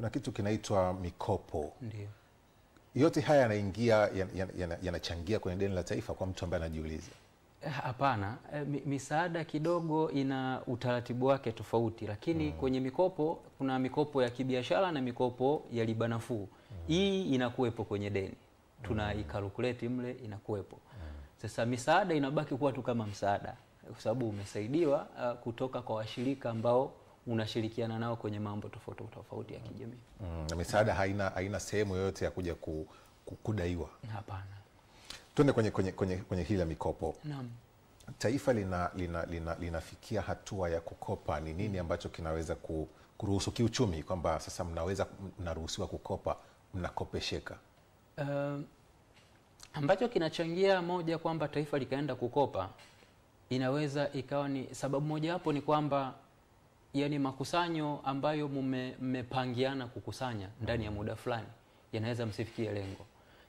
kuna kitu kinaitwa mikopo. Ndio. Yote haya yanaingia yanachangia kwenye deni la taifa kwa mtu ambaye anajiuliza? Hapana, misaada kidogo ina utaratibu wake tofauti, lakini kwenye mikopo kuna mikopo ya kibiashara na mikopo ya riba nafuu. Hii inakuwepo kwenye deni. Tunaikalkulate mle, inakuwepo. Sasa misaada inabaki kuwa tu kama msaada, kwa sababu umesaidiwa kutoka kwa washirika ambao unashirikiana nao kwenye mambo tofauti ya kijamii. Na misaada haina sehemu yoyote ya kuja kudaiwa? Hapana. Tuende kwenye hili la mikopo. Naam. Taifa linafikia hatua ya kukopa. Ni nini ambacho kinaweza kuruhusu kiuchumi kwamba sasa mnaruhusiwa kukopa, mnakopesheka? Ambacho kinachangia moja kwamba taifa likaenda kukopa, inaweza ikawa ni sababu moja hapo, ni kwamba yani makusanyo ambayo mmepangiana kukusanya ndani ya muda fulani yanaweza msifikie lengo.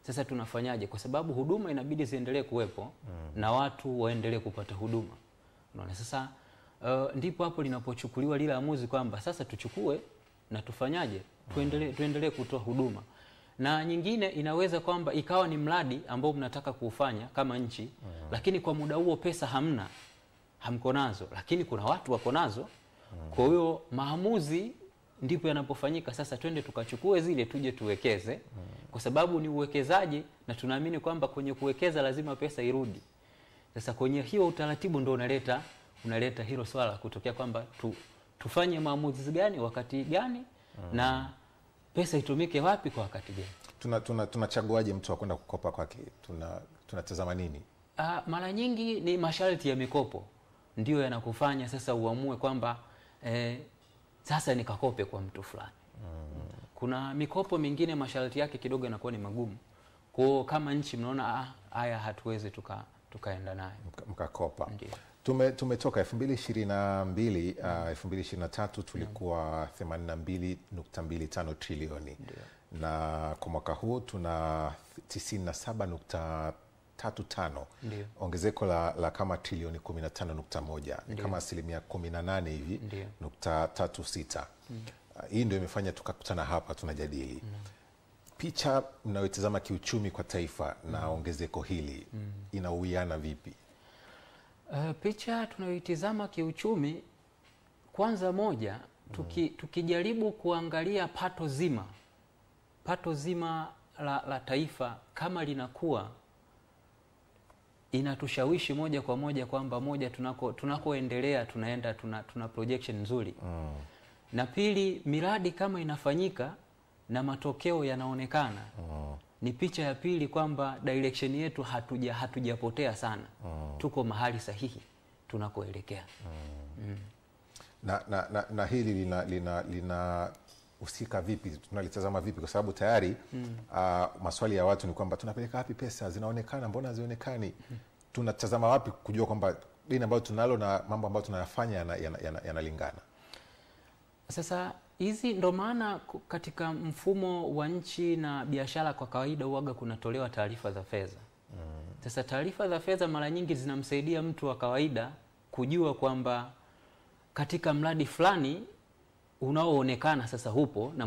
Sasa tunafanyaje? Kwa sababu huduma inabidi ziendelee kuwepo na watu waendelee kupata huduma. Unaona, sasa ndipo hapo linapochukuliwa lile amuzi kwamba sasa tuchukue na tufanyaje? Tuendelee kutoa huduma. Na nyingine inaweza kwamba ikawa ni mradi ambao mnataka kuufanya kama nchi, lakini kwa muda huo pesa hamko nazo, lakini kuna watu wako nazo. Kwa hiyo maamuzi ndipo yanapofanyika, sasa twende tukachukue zile tuje tuwekeze, kwa sababu ni uwekezaji na tunaamini kwamba kwenye kuwekeza lazima pesa irudi. Sasa kwenye hiyo utaratibu ndio unaleta hilo swala kutokea kwamba tufanye maamuzi gani wakati gani na pesa itumike wapi kwa wakati gani. Tunachaguaje mtu wa kwenda kukopa kwake? Tunatazama nini? Mara nyingi ni masharti ya mikopo ndio yanakufanya sasa uamue kwamba sasa nikakope kwa mtu fulani. Kuna mikopo mingine masharti yake kidogo yanakuwa ni magumu. Kwa kama nchi mnaona haya hatuwezi tukaenda naye mkakopa. Ndio. Tumetoka 2022 2023 tulikuwa 82.25 trilioni. Na kwa mwaka huu tuna 97.35. Ongezeko la kama trilioni 15.1, ni kama 18% hivi .36. Hii ndio imefanya tukakutana hapa tunajadili. Picha mnayotazama kiuchumi kwa taifa na ongezeko hili inauiana vipi? Picha tunayoitazama kiuchumi, kwanza moja, tukijaribu kuangalia pato zima la taifa kama linakuwa, inatushawishi moja kwa moja kwamba moja, tunakoendelea tuna projection nzuri. Na pili, miradi kama inafanyika na matokeo yanaonekana, ni picha ya pili kwamba direction yetu hatujapotea sana. Tuko mahali sahihi tunakoelekea. Na hili lina usika vipi? Tunalitazama vipi? Kwa sababu tayari maswali ya watu ni kwamba tunapeleka wapi pesa, zinaonekana mbona hazionekani? Tunatazama wapi kujua kwamba deni ambayo tunalo na mambo ambayo tunayafanya yanalingana? Sasa hizi ndo maana katika mfumo wa nchi na biashara kwa kawaida huaga kunatolewa taarifa za fedha. Sasa taarifa za fedha mara nyingi zinamsaidia mtu wa kawaida kujua kwamba katika mradi fulani unaoonekana sasa hupo na